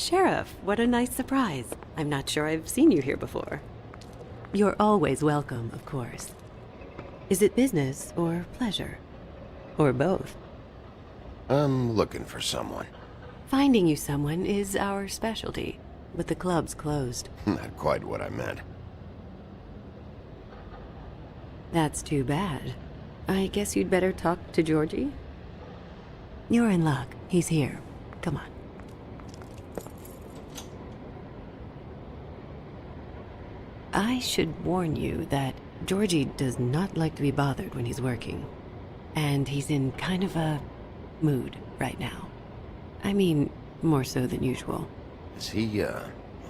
Sheriff, what a nice surprise. I'm not sure I've seen you here before. You're always welcome, of course. Is it business or pleasure? Or both? I'm looking for someone. Finding you someone is our specialty, but the club's closed. Not quite what I meant. That's too bad. I guess you'd better talk to Georgie? You're in luck. He's here. Come on. I should warn you that Georgie does not like to be bothered when he's working. And he's in kind of a mood right now. I mean, more so than usual. Is he,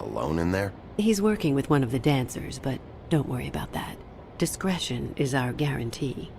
alone in there? He's working with one of the dancers, but don't worry about that. Discretion is our guarantee.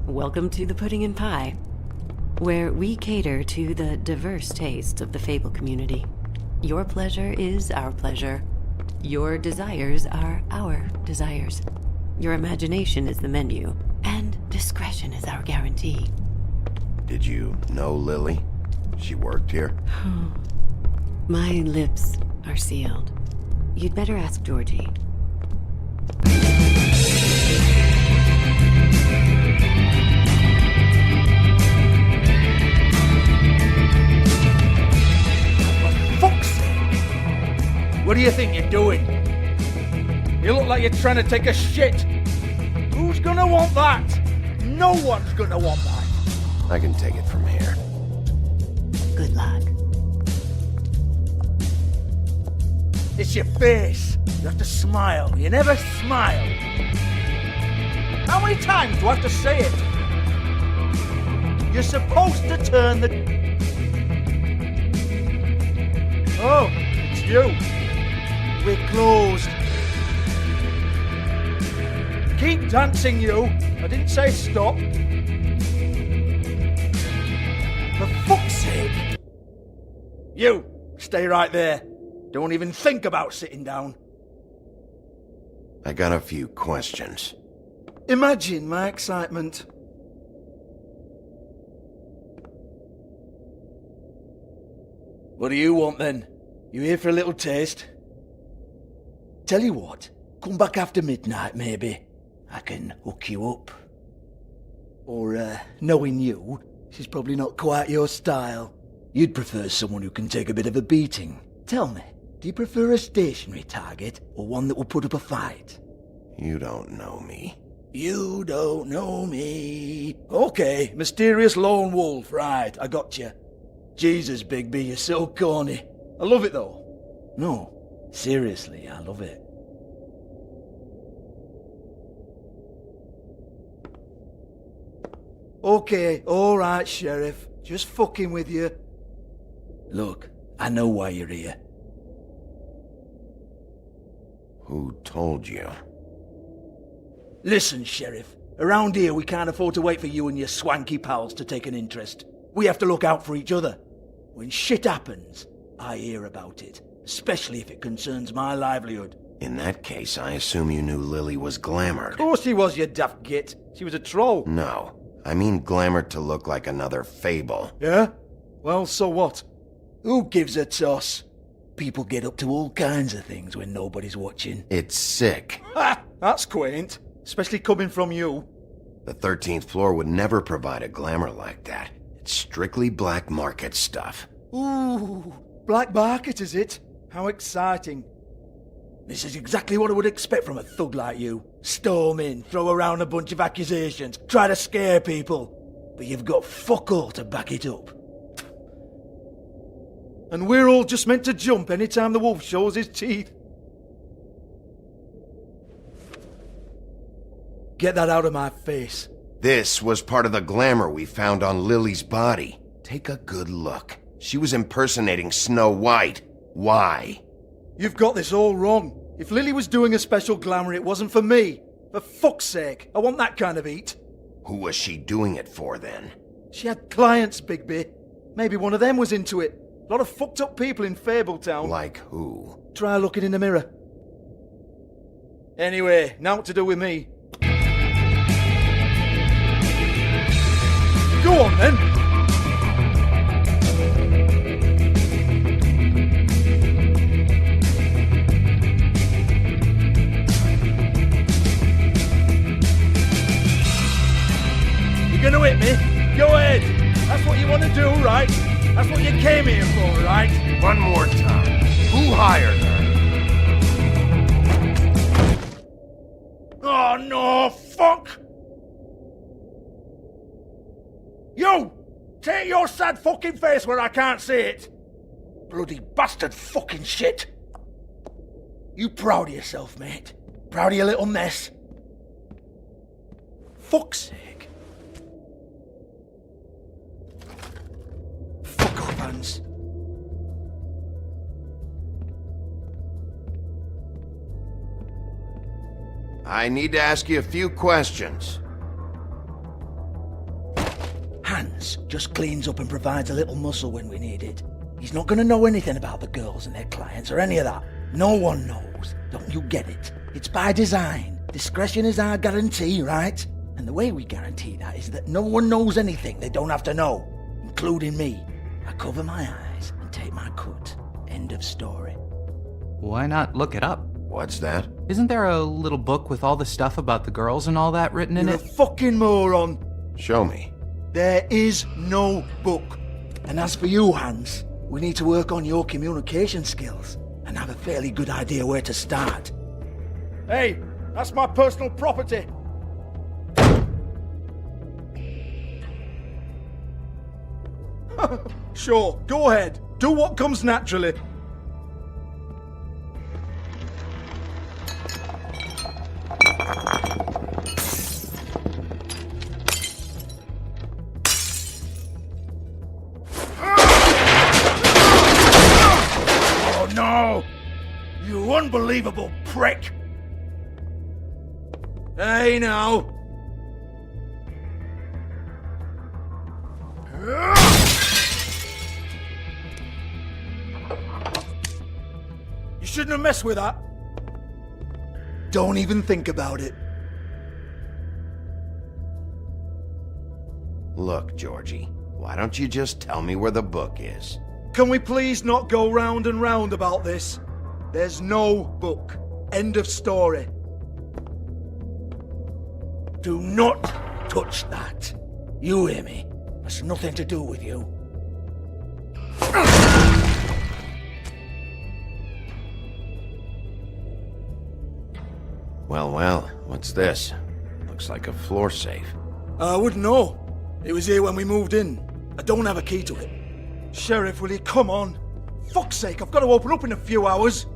Welcome to the Pudding and Pie, where we cater to the diverse tastes of the Fable community. Your pleasure is our pleasure. Your desires are our desires. Your imagination is the menu, and discretion is our guarantee. Did you know Lily? She worked here? My lips are sealed. You'd better ask Georgie. What do you think you're doing? You look like you're trying to take a shit. Who's gonna want that? No one's gonna want that. I can take it from here. Good luck. It's your face. You have to smile. You never smile. How many times do I have to say it? You're supposed to turn the... Oh, it's you. We're closed. Keep dancing, you. I didn't say stop. For fuck's sake. You, stay right there. Don't even think about sitting down. I got a few questions. Imagine my excitement. What do you want then? You here for a little taste? Tell you what, come back after midnight maybe. I can hook you up. Or, knowing you, she's probably not quite your style. You'd prefer someone who can take a bit of a beating. Tell me, do you prefer a stationary target or one that will put up a fight? You don't know me. You don't know me. Okay, mysterious lone wolf, right, I got you. Jesus, Bigby, you're so corny. I love it though. No, seriously, I love it. Okay, alright, Sheriff. Just fucking with you. Look, I know why you're here. Who told you? Listen, Sheriff. Around here we can't afford to wait for you and your swanky pals to take an interest. We have to look out for each other. When shit happens, I hear about it. Especially if it concerns my livelihood. In that case, I assume you knew Lily was glamored. Of course she was, you daft git. She was a troll. No, I mean glamored to look like another Fable. Yeah? Well, so what? Who gives a toss? People get up to all kinds of things when nobody's watching. It's sick. Ha! That's quaint. Especially coming from you. The 13th floor would never provide a glamour like that. It's strictly black market stuff. Ooh, black market is it? How exciting. This is exactly what I would expect from a thug like you. Storm in, throw around a bunch of accusations, try to scare people. But you've got fuck all to back it up. And we're all just meant to jump anytime the wolf shows his teeth. Get that out of my face. This was part of the glamour we found on Lily's body. Take a good look. She was impersonating Snow White. Why? You've got this all wrong. If Lily was doing a special glamour, it wasn't for me. For fuck's sake, I want that kind of eat. Who was she doing it for then? She had clients, Bigby. Maybe one of them was into it. A lot of fucked up people in Fabletown. Like who? Try looking in the mirror. Anyway, now what to do with me. Go on then. You're gonna hit me? Go ahead. That's what you want to do, right? That's what you came here for, right? One more time. Who hired her? Oh no, fuck! You! Take your sad fucking face where I can't see it! Bloody bastard fucking shit! You proud of yourself, mate? Proud of your little mess? Fuck's sake. Fuck off, Hans. I need to ask you a few questions. Hans just cleans up and provides a little muscle when we need it. He's not gonna know anything about the girls and their clients or any of that. No one knows. Don't you get it? It's by design. Discretion is our guarantee, right? And the way we guarantee that is that no one knows anything they don't have to know, including me. I cover my eyes and take my cut. End of story. Why not look it up? What's that? Isn't there a little book with all the stuff about the girls and all that written in You're it? a fucking moron. Show me. There is no book. And as for you, Hans, we need to work on your communication skills and have a fairly good idea where to start. Hey, that's my personal property. Sure, go ahead. Do what comes naturally. Oh no! You unbelievable prick! Hey now! You shouldn't have messed with that. Don't even think about it. Look, Georgie, why don't you just tell me where the book is? Can we please not go round and round about this? There's no book. End of story. Do not touch that. You hear me? That's nothing to do with you. Well, what's this? Looks like a floor safe. I wouldn't know. It was here when we moved in. I don't have a key to it. Sheriff, will you come on? Fuck's sake, I've got to open up in a few hours.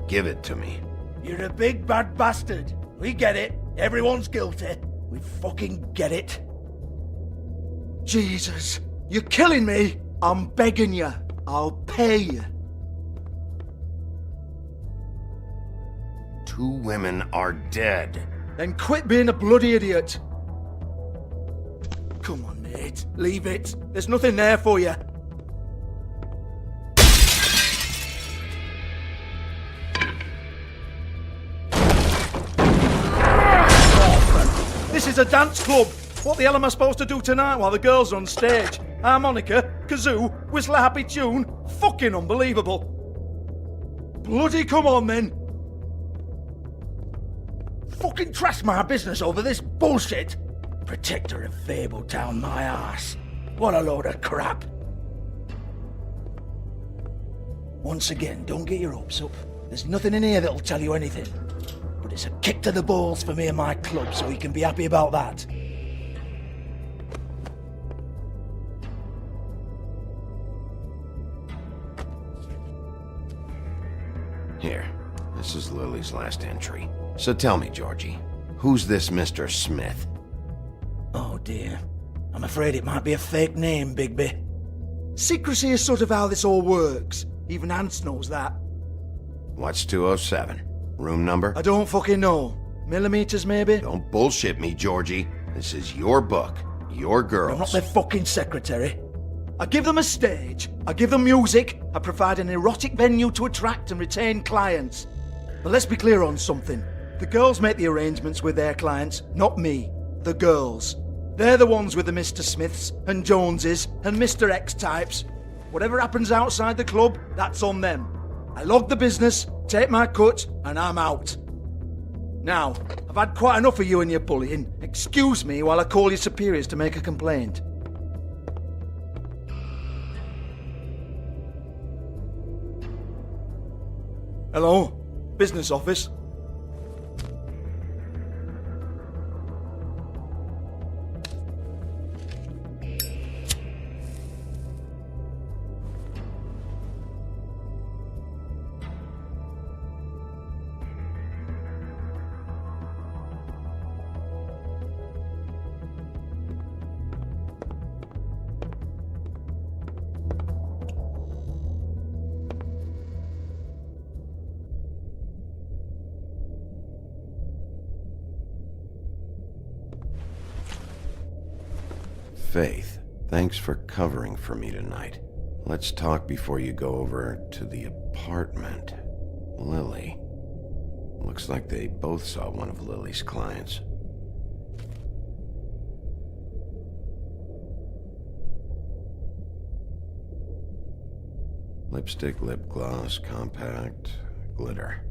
Give it to me. You're a big bad bastard. We get it. Everyone's guilty. We fucking get it. Jesus, you're killing me. I'm begging you. I'll pay you. 2 women are dead. Then quit being a bloody idiot. Come on, mate. Leave it. There's nothing there for you. This is a dance club. What the hell am I supposed to do tonight while the girls are on stage? Harmonica, kazoo, whistle a happy tune? Fucking unbelievable. Bloody come on then. Fucking trash my business over this bullshit. Protector of Fabletown, my ass. What a load of crap. Once again, don't get your hopes up. There's nothing in here that'll tell you anything. But it's a kick to the balls for me and my club, so we can be happy about that. Here, this is Lily's last entry. So tell me, Georgie, who's this Mr. Smith? Oh dear. I'm afraid it might be a fake name, Bigby. Secrecy is sort of how this all works. Even Hans knows that. What's 207? Room number? I don't fucking know. Millimeters, maybe? Don't bullshit me, Georgie. This is your book, your girls. I'm not their fucking secretary. I give them a stage, I give them music, I provide an erotic venue to attract and retain clients. But let's be clear on something. The girls make the arrangements with their clients, not me. The girls. They're the ones with the Mr. Smiths and Joneses and Mr. X types. Whatever happens outside the club, that's on them. I log the business, take my cut, and I'm out. Now, I've had quite enough of you and your bullying. Excuse me while I call your superiors to make a complaint. Hello? Business office? Faith, thanks for covering for me tonight. Let's talk before you go over to the apartment. Lily. Looks like they both saw one of Lily's clients. Lipstick, lip gloss, compact, glitter.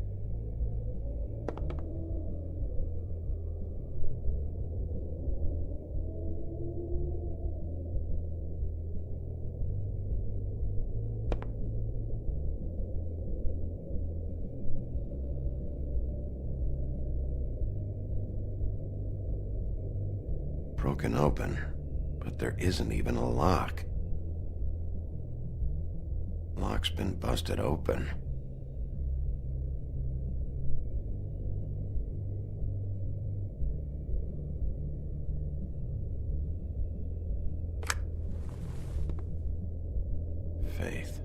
Broken open, but there isn't even a lock. Lock's been busted open. Faith.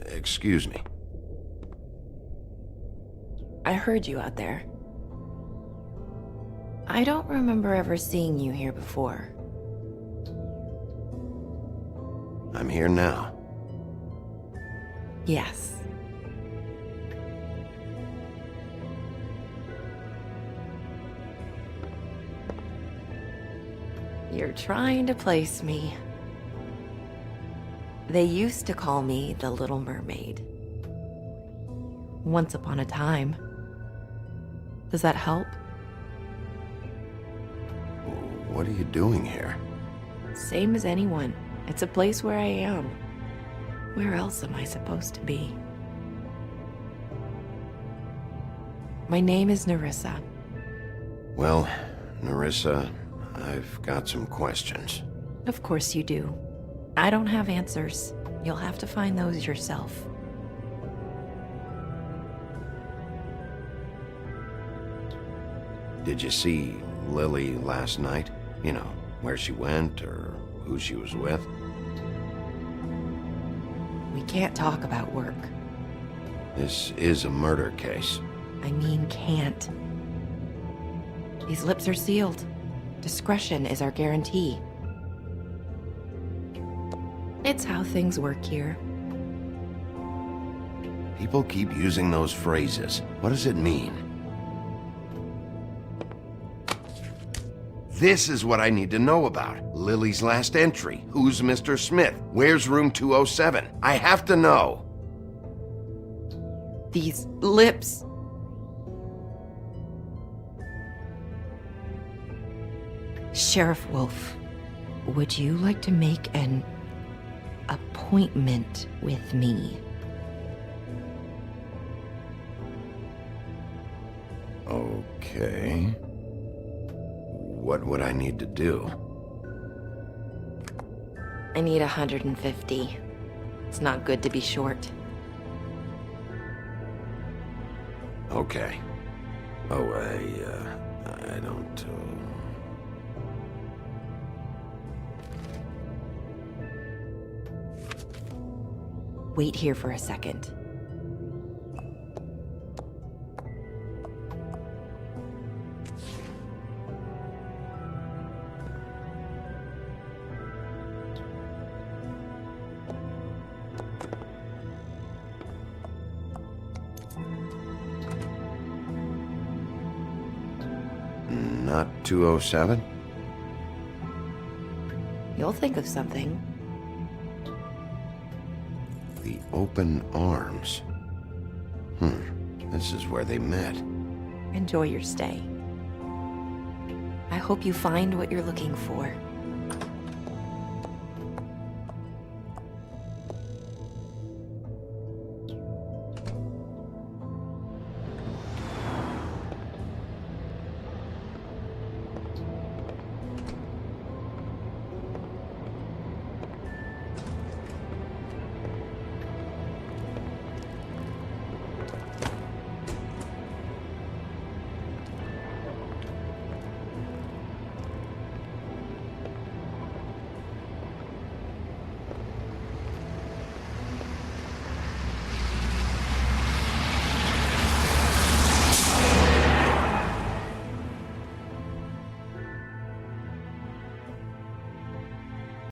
Excuse me. I heard you out there. I don't remember ever seeing you here before. I'm here now. Yes. You're trying to place me. They used to call me the Little Mermaid. Once upon a time. Does that help? What are you doing here? Same as anyone. It's a place where I am. Where else am I supposed to be? My name is Nerissa. Well, Nerissa, I've got some questions. Of course you do. I don't have answers. You'll have to find those yourself. Did you see Lily last night? You know, where she went or who she was with? We can't talk about work. This is a murder case. I mean can't. These lips are sealed. Discretion is our guarantee. It's how things work here. People keep using those phrases. What does it mean? This is what I need to know about. Lily's last entry. Who's Mr. Smith? Where's room 207? I have to know. These lips. Sheriff Wolf, would you like to make an appointment with me? Okay. What would I need to do? I need 150. It's not good to be short. Okay. Oh, I don't, Wait here for a second. Not 207? You'll think of something. The Open Arms. This is where they met. Enjoy your stay. I hope you find what you're looking for.